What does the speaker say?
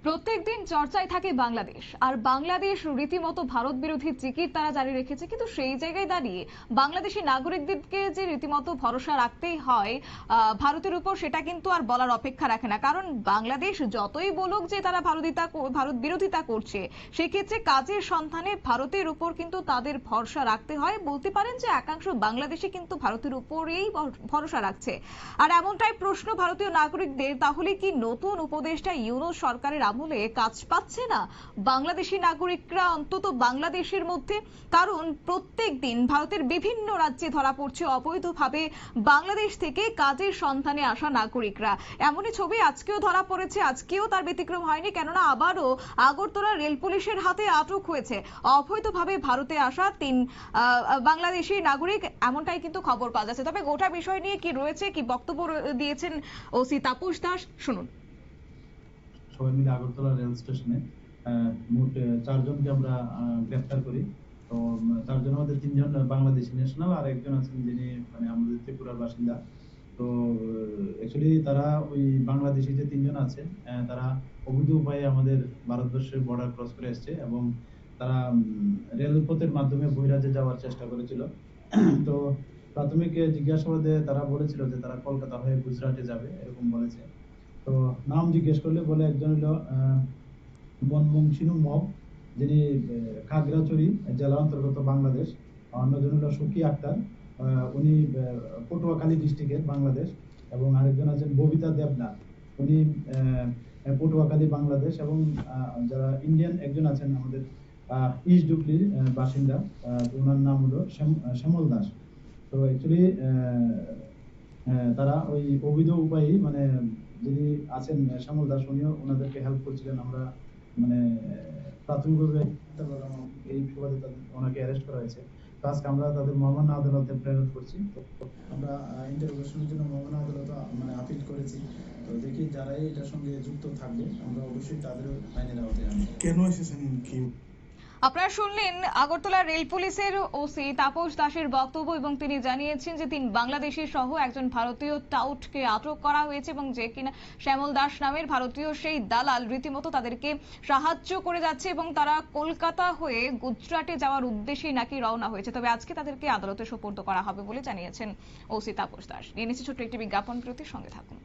প্রত্যেকদিন চর্চায় থাকে বাংলাদেশ, আর বাংলাদেশ রীতিমতো ভারত বিরোধী জিকির তারা জারি রেখেছে। কিন্তু সেই জায়গায় দাঁড়িয়ে বাংলাদেশি নাগরিকদেরকে যে রীতিমতো ভরসা রাখতেই হয় ভারতের উপর, সেটা কিন্তু আর বলার অপেক্ষা রাখে না। কারণ বাংলাদেশ যতই বলুক যে তারা ভারত বিরোধিতা করছে, সেক্ষেত্রে কাজের সন্ধানে ভারতের উপর কিন্তু তাদের ভরসা রাখতে হয়। বলতে পারেন যে একাংশ বাংলাদেশি কিন্তু ভারতের উপরেই ভরসা রাখছে। আর এমনটাই প্রশ্ন ভারতীয় নাগরিকদের, তাহলে কি নতুন উপদেষ্টা ইউনূস সরকারের আমলে কাজ পাচ্ছে না বাংলাদেশি নাগরিকরা, অন্তত বাংলাদেশের মধ্যে? কারণ প্রত্যেক দিন ভারতের বিভিন্ন রাজ্যে ধরা পড়ছে অবৈধভাবে বাংলাদেশ থেকে কাজের সন্ধানে আসা নাগরিকরা। এমনই ছবি আজকেও ধরা পড়েছে, আজকেও তার ব্যতিক্রম হয়নি। কেননা আবারও আগরতলা রেল পুলিশের হাতে আটক হয়েছে অবৈধভাবে ভারতে আসা 3 বাংলাদেশি নাগরিক, এমনটাই কিন্তু খবর পাওয়া যাচ্ছে। তবে গোটা বিষয় নিয়ে কি রয়েছে, কি বক্তব্য দিয়েছেন ওসি তাপস দাস, শুনুন। সবাই মিলে আগরতলা রেল স্টেশনে মোট 4 জনকে আমরা গ্রেফতার করি। তো 4 জনের মধ্যে 3 জন বাংলাদেশি ন্যাশনাল, আর একজন আছেন যিনি আমাদের ত্রিপুরার বাসিন্দা। তো অ্যাকচুয়ালি তারা ওই বাংলাদেশি যে 3 জন আছে, তারা অবৈধ উপায়ে আমাদের ভারতবর্ষের বর্ডার ক্রস করে এসেছে এবং তারা রেলপথের মাধ্যমে বহিরাজ্যে যাওয়ার চেষ্টা করেছিল। তো প্রাথমিক জিজ্ঞাসাবাদে তারা বলেছিল যে তারা কলকাতা হয়ে গুজরাটে যাবে, এরকম বলেছে। তো নাম জিজ্ঞেস করলে বলে একজন হলো বনবংশিনু মগ, যিনি খাগড়াছড়ি জেলা অন্তর্গত বাংলাদেশ। অন্যজন হলো সুকি আক্তার, উনি পটুয়াখালী ডিস্ট্রিক্টের বাংলাদেশ। এবং আরেকজন আছেন ববিতা দেবনাথ, উনি পটুয়াখালী বাংলাদেশ। এবং যারা ইন্ডিয়ান একজন আছেন আমাদের ইস্ট ডুবলির বাসিন্দা, ওনার নাম হলো শ্যামল দাস। তো অ্যাকচুয়ালি তারা ওই অবৈধ উপায়ে যিনি আছেন শ্যামল দাস, উনিও ওনাদেরকে হেল্প করছিলেন। আমরা প্রাথমিকভাবে এই সুবাদে ওনাকে অ্যারেস্ট করা হয়েছে। তো আজকে আমরা তাদের মহামান্য আদালতে প্রেরণ করছি। আমরা ইন্টারোগেশনের জন্য মহামান্য আদালতে আপিল করেছি। তো দেখি যারাই এটার সঙ্গে যুক্ত থাকবে আমরা অবশ্যই তাদের আইনের আওতায় আনবো। কেন এসেছেন কি? আপনারা শুনলেন আগরতলা রেল পুলিশের ওসি তাপস দাসের বক্তব্য, এবং তিনি জানিয়েছেন যে 3 বাংলাদেশি সহ একজন ভারতীয় টাউটকে আটক করা হয়েছে, এবং যে কিনা শ্যামল দাস নামের ভারতীয় সেই দালাল রীতিমতো তাদেরকে সাহায্য করে যাচ্ছে, এবং তারা কলকাতা হয়ে গুজরাটে যাওয়ার উদ্দেশ্যে নাকি রওনা হয়েছে। তবে আজকে তাদেরকে আদালতে সোপর্দ করা হবে বলে জানিয়েছেন ওসি তাপস দাস। নিয়ে নিচ্ছে ছোট্ট একটি বিজ্ঞাপন, বিরতির সঙ্গে থাকুন।